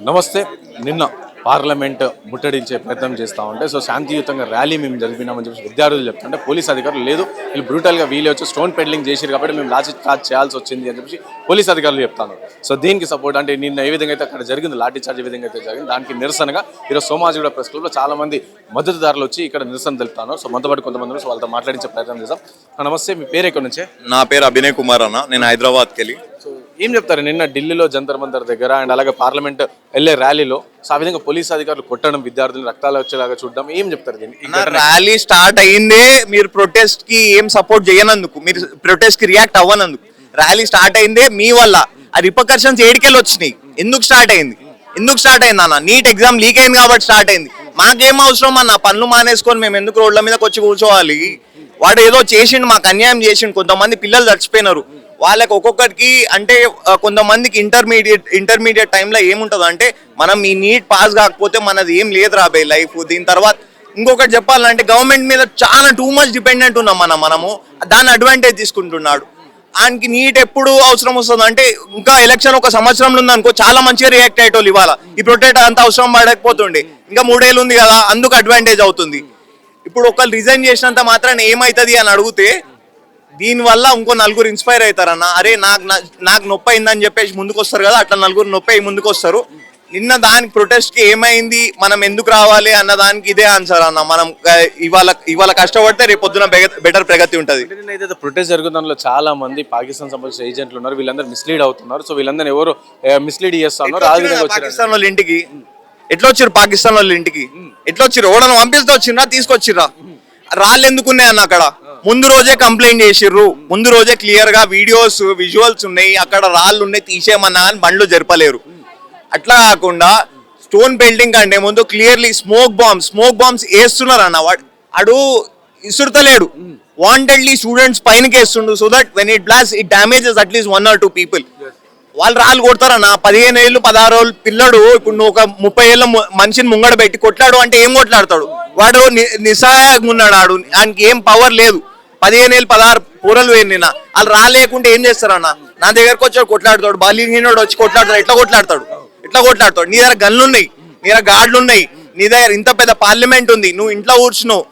నమస్తే. నిన్న పార్లమెంట్ ముట్టడించే ప్రయత్నం చేస్తూ ఉంటే శాంతియుతంగా ర్యాలీ మేము జరిపినామని చెప్పి విద్యార్థులు చెప్తుంటే పోలీస్ అధికారులు లేదు, వీళ్ళు బ్రూటల్గా వీళ్ళు వచ్చి స్టోన్ పెడ్లింగ్ చేశారు కాబట్టి మేము లాఠీ చార్జ్ చేయాల్సి వచ్చింది అని చెప్పి పోలీస్ అధికారులు చెప్తాను. దీనికి సపోర్ట్ అంటే నిన్న ఏ విధంగా అయితే అక్కడ జరిగింది, లాఠీ చార్జ్ ఏ విధంగా అయితే జరిగింది, దానికి నిరసనగా ఈరోజు సోమాజిగూడ ప్రెస్ క్లబ్లో చాలా మంది మద్దతుదారులు వచ్చి ఇక్కడ నిరసన తెలుపుతాను. మనతో పాటు కొంతమంది వాళ్ళతో మాట్లాడించే ప్రయత్నం చేస్తాం. నమస్తే, మీ పేరు ఎక్కడి నుంచే? నా పేరు అభినయ్ కుమార్ అన్న, నేను హైదరాబాద్కి వెళ్ళి. ఏం చెప్తారు? నిన్న ఢిల్లీలో జంతర్ మంతర్ దగ్గర అండ్ అలాగే పార్లమెంట్ వెళ్ళే ర్యాలీలో ఆ విధంగా పోలీస్ అధికారులు కొట్టడం, విద్యార్థులు రక్తాలు వచ్చేలాగా చూడడం, ఏం చెప్తారు దీనికి? ర్యాలీ స్టార్ట్ అయ్యిందే మీరు ప్రొటెస్ట్ కి ఏం సపోర్ట్ చేయనందుకు, మీరు ప్రొటెస్ట్ కి రియాక్ట్ అవ్వనందుకు. ర్యాలీ స్టార్ట్ అయిందే మీ వల్ల. ఆ రిపర్కషన్స్ ఏడికెళ్ళి వచ్చినాయి, ఎందుకు స్టార్ట్ అయింది అన్న? నీట్ ఎగ్జామ్ లీక్ అయింది కాబట్టి స్టార్ట్ అయింది. మాకేం అవసరం అన్న? పనులు మానేసుకొని మేము ఎందుకు రోడ్ల మీదకి వచ్చి కూర్చోవాలి? వాడు ఏదో చేసిండు, మాకు అన్యాయం చేసిండు. కొంతమంది పిల్లలు చచ్చిపోయినారు. వాళ్ళకి ఒక్కొక్కరికి అంటే కొంతమందికి ఇంటర్మీడియట్ టైంలో ఏముంటుంది అంటే, మనం ఈ నీట్ పాస్ కాకపోతే మనది ఏం లేదు రాబోయే లైఫ్. దీని తర్వాత ఇంకొకటి చెప్పాలంటే, గవర్నమెంట్ మీద చాలా టూ మచ్ డిపెండెంట్ ఉన్నాం మనము. దాన్ని అడ్వాంటేజ్ తీసుకుంటున్నాడు. ఆయనకి నీట్ ఎప్పుడు అవసరం వస్తుంది అంటే, ఇంకా ఎలక్షన్ ఒక సంవత్సరంలో ఉందనుకో, చాలా మంచిగా రియాక్ట్ అయ్యేటోళ్ళు. ఇవాళ ఈ ప్రొటెక్ట్ అంత అవసరం పడకపోతుండే, ఇంకా 3 ఏళ్ళు ఉంది కదా, అందుకు అడ్వాంటేజ్ అవుతుంది. ఇప్పుడు ఒకళ్ళు రిజైన్ చేసినంత మాత్రాన్ని ఏమవుతుంది అని అడిగితే, దీనివల్ల ఇంకో నలుగురు ఇన్స్పైర్ అవుతారన్న. అరే నాకు నొప్పి అయిందని చెప్పేసి ముందుకు వస్తారు కదా, అట్లా నలుగురు నొప్పి అయ్యి ముందుకు వస్తారు. నిన్న దానికి ప్రొటెస్ట్ కి ఏమైంది, మనం ఎందుకు రావాలి అన్న దానికి ఇదే ఆన్సర్ అన్న. మనం ఇవాళ కష్టపడితే రేపు పొద్దున బెటర్ ప్రగతి ఉంటుంది. ఏదైతే ప్రొటెస్ట్ జరుగుతుందో చాలా మంది పాకిస్తాన్ సంబంధించిన ఏజెంట్లు ఉన్నారు, వీళ్ళందరూ మిస్లీడ్ అవుతున్నారు. వీళ్ళందరూ ఎవరు మిస్లీడ్ చేస్తున్నారు? పాకిస్తాన్ వాళ్ళ ఇంటికి ఎట్లా వచ్చారు? పాకిస్తాన్ వాళ్ళ ఇంటికి ఎట్లా వచ్చారు? ఓడను పంపిస్తే వచ్చిర్రా, తీసుకొచ్చిర్రా? రాళ్ళు ఎందుకున్నాయన్న? అక్కడ ముందు రోజే కంప్లైంట్ చేసిర్రు, ముందు రోజే క్లియర్ గా వీడియోస్ విజువల్స్ ఉన్నాయి, అక్కడ రాళ్ళు ఉన్నాయి, తీసేయమన్నా అని బండ్లు జరపలేరు. అట్లా కాకుండా స్టోన్ బిల్డింగ్ అంటే ముందు క్లియర్లీ స్మోక్ బాంబ్స్ వేస్తున్నారు అన్న. వాడు ఇసురుతలేడు, వాంటెడ్లీ స్టూడెంట్స్ పైనకి వేస్తుండు. So that when it blast it damages at least 1 or 2 people. వాళ్ళు రాళ్ళు కొడతారన్న. 15 ఏళ్ళు 16 ఏళ్ళు పిల్లడు ఇప్పుడు నువ్వు ఒక 30 ఏళ్ళ మనిషిని ముంగడ పెట్టి కొట్లాడు అంటే ఏం కొట్లాడతాడు? వాడు నిస్సహాయంగా ఉన్నాడు. ఆయనకి ఏం పవర్ లేదు. 15 ఏళ్ళు 16 పూరలు వేయను. వాళ్ళు రాలేకుంటే ఏం చేస్తారన్న? నా దగ్గరకు వచ్చాడు కొట్లాడతాడు, బలిహీనుడు వచ్చి కొట్లాడతాడు. ఎట్లా కొట్లాడతాడు? నీ దగ్గర గన్లు ఉన్నాయి, నీ దగ్గర గార్డులు ఉన్నాయి, నీ దగ్గర ఇంత పెద్ద పార్లమెంట్ ఉంది, నువ్వు ఇంట్లో కూర్చున్నావు,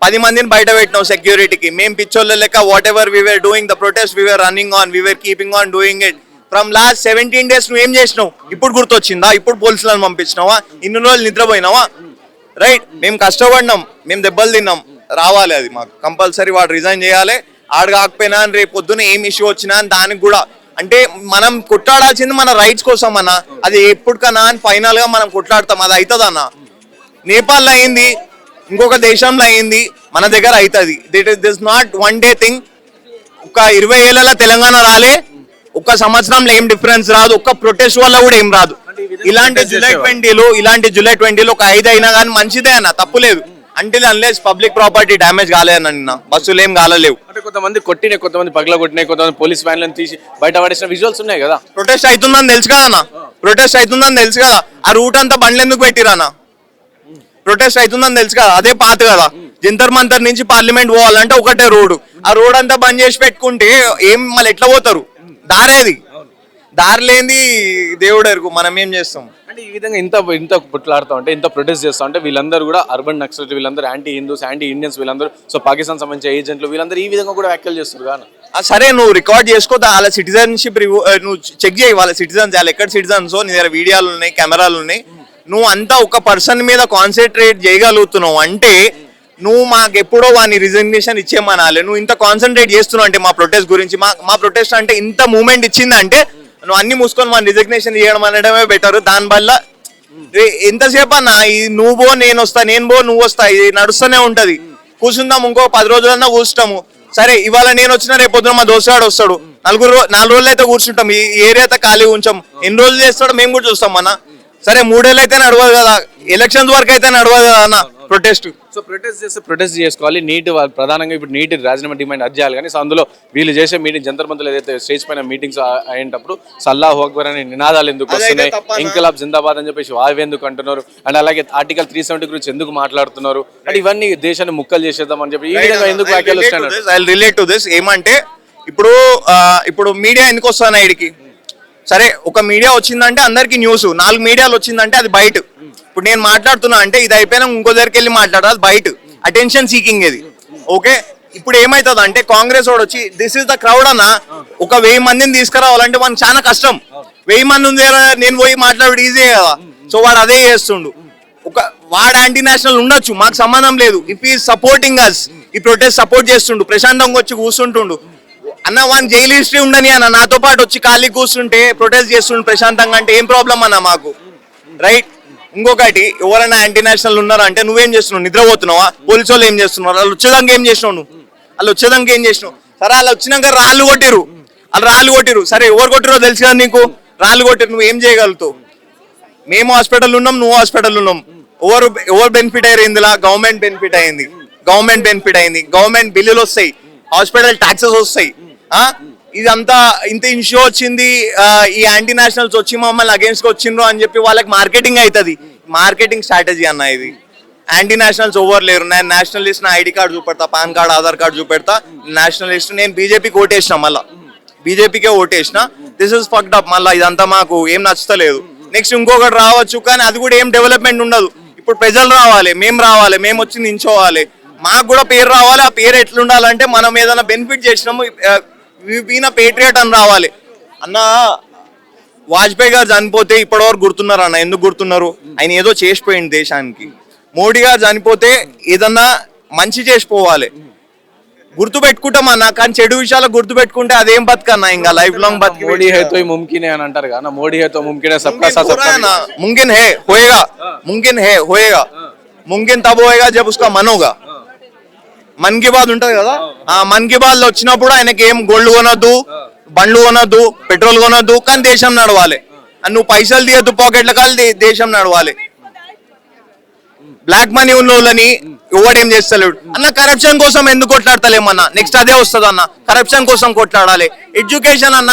10 మందిని బయట పెట్టినావు సెక్యూరిటీకి. మేము పిచ్చోళ్ళ లెక్క what ever we were doing the protest, we were running on, we were keeping on doing it from last 17 days. నువ్వు ఏం చేసినావు? ఇప్పుడు గుర్తొచ్చిందా? ఇప్పుడు పోలీసులను పంపించినావా? ఇన్ని రోజులు నిద్రపోయినావా? రైట్, మేము కష్టపడినాం, మేము దెబ్బలు తిన్నాం. రావాలి, అది మాకు కంపల్సరీ. వాడు రిజైన్ చేయాలి. ఆడు కాకపోయినా రేపు పొద్దున ఏం ఇష్యూ వచ్చినా దానికి కూడా అంటే మనం కొట్లాడాల్సింది మన రైట్స్ కోసం అన్న. అది ఎప్పటికన్నా అని ఫైనల్ గా మనం కొట్లాడతాం, అది అవుతుంది అన్న. నేపాల్లో అయింది, ఇంకొక దేశంలో అయింది, మన దగ్గర అవుతుంది. This not one day thing. ఒక 20 ఏళ్ళ తెలంగాణ రాలే, ఒక్క సంవత్సరంలో ఏం డిఫరెన్స్ రాదు, ఒక్క ప్రొటెస్ట్ వల్ల కూడా ఏం రాదు. ఇలాంటి జూలై 20లో ఒక 5 అయినా కానీ మంచిదే అన్న, తప్పులేదు. Until unless public property damage కాలేదన్న. నిన్న బస్సులు ఏం కాలేవు. అంటే కొంతమంది కొట్టినాయి, కొంతమంది పగల కొట్టినాయి, కొంతమంది పోలీస్ వ్యాన్లను తీసి బయట పడేసిన విజువల్స్ ఉన్నాయి కదా. ప్రొటెస్ట్ అవుతుందని తెలుసు కదా అన్న, ఆ రూట్ అంతా బండ్లు ఎందుకు పెట్టిరన్న? ప్రొటెస్ట్ అవుతుందని తెలుసు కదా, అదే పాత కదా. జంతర్ మంతర్ నుంచి పార్లమెంట్ పోవాలంటే ఒకటే రోడ్డు, ఆ రోడ్ అంతా బంద్ చేసి పెట్టుకుంటే ఏం మళ్ళీ ఎట్లా పోతారు? దారి లేని దేవుడు ఎరుకు, మనం ఏం చేస్తాం అంటే ఈ విధంగా ఇంత పుట్లాడుతూ ఉంటే, ఇంత ప్రొటెస్ట్ చేస్తూ ఉంటే వీళ్ళందరూ కూడా అర్బన్ నక్సలైట్, వీళ్ళందరూ యాంటీ హిందూస్, యాంటీ ఇండియన్స్, వీళ్ళందరూ పాకిస్తాన్ సంబంధించిన ఏజెంట్లు, వీళ్ళందరూ ఈ విధంగా కూడా వ్యాఖ్యలు చేస్తారు కానీ. సరే, నువ్వు రికార్డ్ చేసుకో, వాళ్ళ సిటిజన్షిప్ నువ్వు చెక్ చేయి. వాళ్ళ సిటిజన్స్, వాళ్ళు ఎక్కడ సిటిజన్స్, నీ దగ్గర వీడియోలు ఉన్నాయి, కెమెరాలు ఉన్నాయి. నువ్వు అంతా ఒక పర్సన్ మీద కాన్సన్ట్రేట్ చేయగలుగుతున్నావు అంటే నువ్వు మాకు ఎప్పుడో వాడిని రిజిగ్నేషన్ ఇచ్చేమనాలి. నువ్వు ఇంత కాన్సన్ట్రేట్ చేస్తున్నావు అంటే మా ప్రొటెస్ట్ గురించి, మా ప్రొటెస్ట్ అంటే ఇంత మూమెంట్ ఇచ్చిందంటే నువ్వు అన్ని మూసుకొని మన రిజిగ్నేషన్ చేయడం అనడమే బెటర్. దానివల్ల ఎంతసేపు అన్న నువ్వు పో నేను వస్తా, నేను పో నువ్వు వస్తా, ఇది నడుస్తూనే ఉంటది. కూర్చుందాం, ఇంకో 10 రోజులన్నా కూర్చుంటాము. సరే, ఇవాళ నేను వచ్చినా రేపు పొద్దున మా దోస్తాడు వస్తాడు, 4 రోజులు అయితే కూర్చుంటాం, ఈ ఏరియా అయితే ఖాళీ ఉంచాం. ఎన్ని రోజులు చేస్తాడో మేము కూడా చూస్తాం అన్న. సరే, 3 ఏళ్ళు అయితే నడవదు కదా, ఎలక్షన్స్ వరకు అయితే నడవదు కదా అన్న ప్రొటెస్ట్. ప్రొటెస్ట్ చేసుకోవాలి. నీట్ ప్రధానంగా ఇప్పుడు నీట్ రాజీనామా డిమాండ్ అర్జీ కానీ అందులో వీళ్ళు చేసే మీటింగ్ జంతర్ మంతర్లు ఏదైతే స్టేజ్ పైన మీటింగ్స్ అయ్యేటప్పుడు సల్లాహు అక్బర్ అనే నినాదాలు ఎందుకు వస్తున్నాయి, ఇంకలాబ్ జిందాబాద్ అని చెప్పేసి వావి ఎందుకు అంటున్నారు, అండ్ అలాగే ఆర్టికల్ 370 గురించి ఎందుకు మాట్లాడుతున్నారు అంటే ఇవన్నీ దేశాన్ని ముక్కలు చేసేద్దాం అని చెప్పి ఈ విధంగా ఎందుకు వ్యాఖ్యలు వస్తున్నాయి? రిలేట్ టు దిస్ ఏమంటే ఇప్పుడు మీడియా ఎందుకు వస్తాను ఇడికి? సరే ఒక మీడియా వచ్చిందంటే అందరికి న్యూస్, 4 మీడియాలు వచ్చిందంటే అది బయట. ఇప్పుడు నేను మాట్లాడుతున్నా అంటే ఇది అయిపోయినా ఇంకో దగ్గరికి వెళ్ళి మాట్లాడాలి, బయట అటెన్షన్ సీకింగ్ ఇది. ఓకే, ఇప్పుడు ఏమైతుంది అంటే కాంగ్రెస్ వాడు వచ్చి దిస్ ఇస్ ద క్రౌడ్ అన్న, ఒక 1000 మందిని తీసుకురావాలంటే మనకు చాలా కష్టం. 1000 మంది ఉంది కదా, నేను పోయి మాట్లాడి ఈజీ కదా. సో వాడు అదే చేస్తుండు. వాడు యాంటీ నేషనల్ ఉండొచ్చు, మాకు సంబంధం లేదు. ఇఫ్ ఈ సపోర్టింగ్ అస్, ఈ ప్రొటెస్ట్ సపోర్ట్ చేస్తుండు, ప్రశాంతంగా వచ్చి కూర్చుంటుండు అన్న. వాని జైలు హిస్టరీ ఉండని అన్న, నాతో పాటు వచ్చి ఖాళీ కూర్చుంటే ప్రొటెస్ట్ చేస్తుండు ప్రశాంతంగా అంటే ఏం ప్రాబ్లం అన్న మాకు, రైట్? ఇంకొకటి, ఎవరైనా యాంటీ నేషనల్ ఉన్నారా అంటే నువ్వేం చేస్తున్నావు, నిద్రపోతున్నావా? పోలీసు వాళ్ళు ఏం చేస్తున్నారు? వాళ్ళు వచ్చేదాకా ఏం చేసినావు నువ్వు? వాళ్ళు వచ్చేదాకా ఏం చేసినావు? సరే వాళ్ళు వచ్చినాక రాళ్ళు కొట్టిరు, సరే ఎవరు కొట్టిరో తెలుసు కదా నీకు, రాళ్ళు కొట్టిరు, నువ్వు ఏం చేయగలుగుతావు? మేము హాస్పిటల్ ఉన్నాం, నువ్వు హాస్పిటల్ ఉన్నాం, ఎవరు బెనిఫిట్ అయ్యారు ఇందులో? గవర్నమెంట్ బెనిఫిట్ అయింది, గవర్నమెంట్ బిల్లులు వస్తాయి, హాస్పిటల్ ట్యాక్సెస్ వస్తాయి. ఇదంతా ఇంత ఇష్యూ వచ్చింది, ఈ యాంటీ నేషనల్స్ వచ్చి మమ్మల్ని అగేన్స్ట్ వచ్చిండ్రు అని చెప్పి వాళ్ళకి మార్కెటింగ్ అవుతుంది. మార్కెటింగ్ స్ట్రాటజీ అన్న ఇది. యాంటీ నేషనల్స్ ఓవర్ లేరు. నేను నేషనలిస్ట్, నా ఐడి కార్డు చూపెడతా, పాన్ కార్డు, ఆధార్ కార్డు చూపెడతా, నేషనలిస్ట్. నేను బీజేపీకి ఓటేసిన, మళ్ళీ బీజేపీకే ఓటేసిన. This is fucked up. మళ్ళీ ఇదంతా మాకు ఏం నచ్చుతలేదు. నెక్స్ట్ ఇంకొకటి రావచ్చు, కానీ అది కూడా ఏం డెవలప్మెంట్ ఉండదు. ఇప్పుడు ప్రజలు రావాలి, మేము వచ్చి నించోవాలి, మాకు కూడా పేరు రావాలి. ఆ పేరు ఎట్లుండాలంటే మనం ఏదైనా బెనిఫిట్ చేసినాము, వీన పేట్రియట్ అని రావాలి. అన్న వాజ్పేయి గారు చనిపోతే ఇప్పటివరకు గుర్తున్నారు అన్న. ఎందుకు గుర్తున్నారు? ఆయన ఏదో చేసిపోయింది దేశానికి. మోడీ గారు చనిపోతే ఏదన్నా మంచి చేసిపోవాలి, గుర్తు పెట్టుకుంటాం అన్న. కానీ చెడు విషయాలు గుర్తు పెట్టుకుంటే అదేం బతుకన్నా, ఇంకా లైఫ్ లాంగ్ బతుకు. మోడీ హై తో ముమ్కిన్ అని అంటారు కదా, మోడీ హై తో ముమ్కిన్ హై, సబ్కా సాత్ సబ్కా వికాస్. मुमकिन है होएगा मुमकिन तब होएगा जब उसका मन होगा. మన్ కీ బాత్ ఉంటది కదా, ఆ మన్ కీ బాత్ లో వచ్చినప్పుడు ఆయనకి ఏం గోల్డ్ కొనొద్దు, బండ్లు కొనొద్దు, పెట్రోల్ కొనొద్దు, కానీ దేశం నడవాలి. నువ్వు పైసలు తీయద్దు పాకెట్ల కాదు, దేశం నడవాలి. బ్లాక్ మనీ ఉన్న వాళ్ళని ఎవడేం చేస్తలేడు అన్న. కరప్షన్ కోసం ఎందుకు కొట్లాడతలేమన్నా? నెక్స్ట్ అదే వస్తుంది అన్న, కరప్షన్ కోసం కొట్లాడాలి. ఎడ్యుకేషన్ అన్న,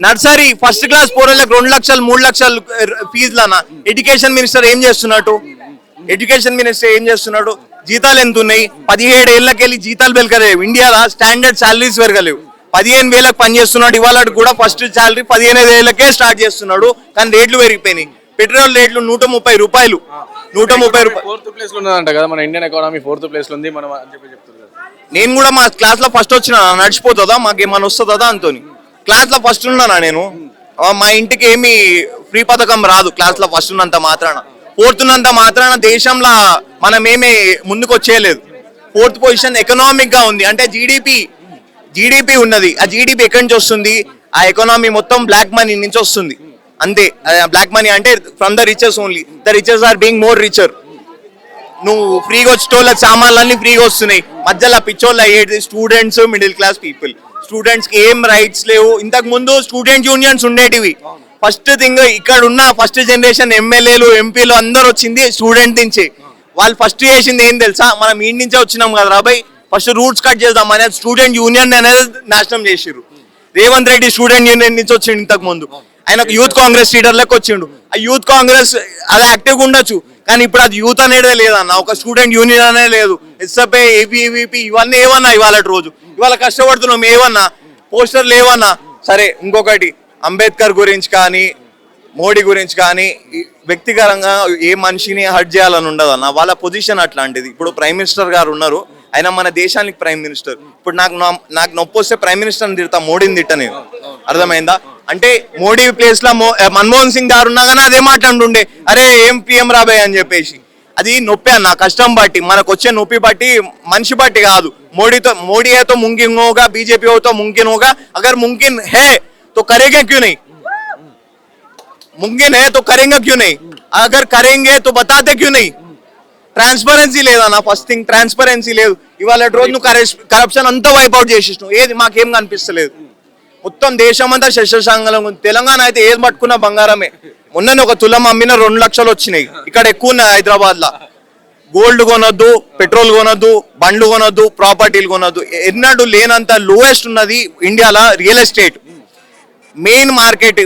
నర్సరీ ఫస్ట్ క్లాస్ పోరలకు 2 లక్షలు 3 లక్షలు ఫీజులు అన్న. ఎడ్యుకేషన్ మినిస్టర్ ఏం చేస్తున్నాడు? జీతాలు ఎంత ఉన్నాయి? 17 ఏళ్ళకెళ్ళి జీతాలు పెరగలేవు. ఇండియాలో స్టాండర్డ్ శాలరీస్ పెరగలేవు. 15,000 పని చేస్తున్నాడు, ఇవాళ కూడా ఫస్ట్ శాలరీ 15,000కే స్టార్ట్ చేస్తున్నాడు. కానీ రేట్లు పెరిగిపోయినాయి. పెట్రోల్ రేట్లు 130 రూపాయలు. 130 రూపాయలు. 4th ప్లేస్ లో ఉన్నదంట కదా మన ఇండియన్ ఎకానమీ, 4th ప్లేస్ లో ఉంది మనం అని చెప్పి చెప్తున్నారు. నేను కూడా మా క్లాస్ లో ఫస్ట్ వచ్చిన, నడిచిపోతుందా మాకేమన్నా వస్తుందా అంతోని. క్లాస్ లో ఫస్ట్ ఉన్నానా నేను? మా ఇంటికి ఏమి ఫ్రీ పథకం రాదు క్లాస్ లో ఫస్ట్ ఉన్నంత మాత్రాన. 4th ఉన్నంత మాత్రాన దేశంలో మనం ఏమీ ముందుకు వచ్చేయలేదు. 4th పొజిషన్ ఎకనామిక్ గా ఉంది అంటే జీడిపి ఉన్నది. ఆ జీడిపి ఎక్కడి నుంచి వస్తుంది? ఆ ఎకనామీ మొత్తం బ్లాక్ మనీ నుంచి వస్తుంది అంతే. బ్లాక్ మనీ అంటే from the riches only. The riches are being more richer. నువ్వు ఫ్రీగా వచ్చేటోళ్ళకి సామాన్లన్నీ ఫ్రీగా వస్తున్నాయి. మధ్యలో పిచ్చోళ్ళు అయ్యేది students, middle class people. Students కి ఏం రైట్స్ లేవు. ఇంతకు ముందు స్టూడెంట్ యూనియన్స్ ఉండేటివి. ఫస్ట్ థింగ్ ఇక్కడ ఉన్న ఫస్ట్ జనరేషన్ ఎమ్మెల్యేలు, ఎంపీలు అందరు వచ్చింది స్టూడెంట్ నుంచే. వాళ్ళు ఫస్ట్ చేసింది ఏం తెలుసా? మనం ఈ నుంచే వచ్చినాం కదా రాబాయ్, ఫస్ట్ రూట్స్ కట్ చేద్దాం అనేది స్టూడెంట్ యూనియన్ అనేది నాశనం చేసిర్రు. రేవంత్ రెడ్డి స్టూడెంట్ యూనియన్ నుంచి వచ్చిండు ఇంతకు ముందు. ఆయన యూత్ కాంగ్రెస్ లీడర్లకు వచ్చిండు. ఆ యూత్ కాంగ్రెస్ అది యాక్టివ్గా ఉండొచ్చు, కానీ ఇప్పుడు అది యూత్ అనేది లేదన్న. ఒక స్టూడెంట్ యూనియన్ అనేది లేదు. ఎస్ఎఫ్ఐ, ఏబీవీపీ ఇవన్నీ ఏమన్నా ఇవాళ రోజు ఇవాళ కష్టపడుతున్నాం ఏమన్నా, పోస్టర్లు ఏమన్నా. సరే ఇంకొకటి, అంబేద్కర్ గురించి కానీ మోడీ గురించి కానీ వ్యక్తిగతంగా ఏ మనిషిని హర్ట్ చేయాలని ఉండదు అన్న. వాళ్ళ పొజిషన్ అట్లాంటిది. ఇప్పుడు ప్రైమ్ మినిస్టర్ గారు ఉన్నారు, ఆయన మన దేశానికి ప్రైమ్ మినిస్టర్. ఇప్పుడు నాకు నొప్పి వస్తే ప్రైమ్ మినిస్టర్ని తిడతా, మోడీని తిట్ట నేను. అర్థమైందా? అంటే మోడీ ప్లేస్ లో మన్మోహన్ సింగ్ గారు ఉన్నా కానీ అదే మాట్లాడుండే, అరే ఏం పిఎం రాబాయ్ అని చెప్పేసి. అది నొప్పి అన్న, కష్టం బట్టి మనకు వచ్చే నొప్పి బట్టి, మనిషి బట్టి కాదు. మోడీ హే తో मुमकिन होगा, बीजेपी हो तो मुमकिन होगा. अगर मुमकिन है तो करेंगे क्यों नहीं? मुमकिन है तो करेंगे क्यों नहीं? अगर करेंगे तो बताते क्यों नहीं? ట్రాన్స్పరెన్సీ లేదన్న. ఫస్ట్ థింగ్ ట్రాన్స్పరెన్సీ లేదు. ఇవాళ రోజు నువ్వు కరప్షన్ అంతా వైప్అవుట్ చేసేసినావు. ఏది మాకేం కనిపిస్తలేదు. మొత్తం దేశం అంతా శస్త్రశాంగలం ఉంది. తెలంగాణ అయితే ఏది పట్టుకున్నా బంగారమే. మొన్ననే ఒక తులం అమ్మిన 2 లక్షలు వచ్చినాయి. ఇక్కడ ఎక్కువ ఉన్నాయి హైదరాబాద్ లో. గోల్డ్ కొనొద్దు, పెట్రోల్ కొనొద్దు, బండ్లు కొనొద్దు, ప్రాపర్టీలు కొనొద్దు. ఎన్నడూ లేనంత లోయెస్ట్ ఉన్నది ఇండియాలో real estate. Main market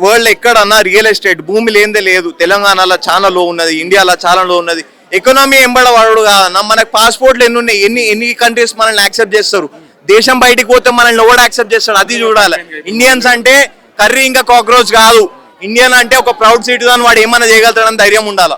world ఎక్కడన్నా రియల్ ఎస్టేట్. భూమి లేనిదే లేదు. తెలంగాణలో చాలా లో ఉన్నది, ఇండియాలో చాలా లో ఉన్నది. ఎకనామీ ఎంబడవాడు కాదన్న. మనకు పాస్పోర్ట్లు ఎన్ని ఉన్నాయి, ఎన్ని కంట్రీస్ మనల్ని యాక్సెప్ట్ చేస్తారు. దేశం బయటికి పోతే మనల్ని ఎవడు యాక్సెప్ట్ చేస్తాడు అది చూడాలి. ఇండియన్స్ అంటే కర్రీ ఇంకా కాక్రోచ్ కాదు. ఇండియన్ అంటే ఒక ప్రౌడ్ సిటిజన్, వాడు ఏమైనా చేయగలుగుతాడని ధైర్యం ఉండాలి.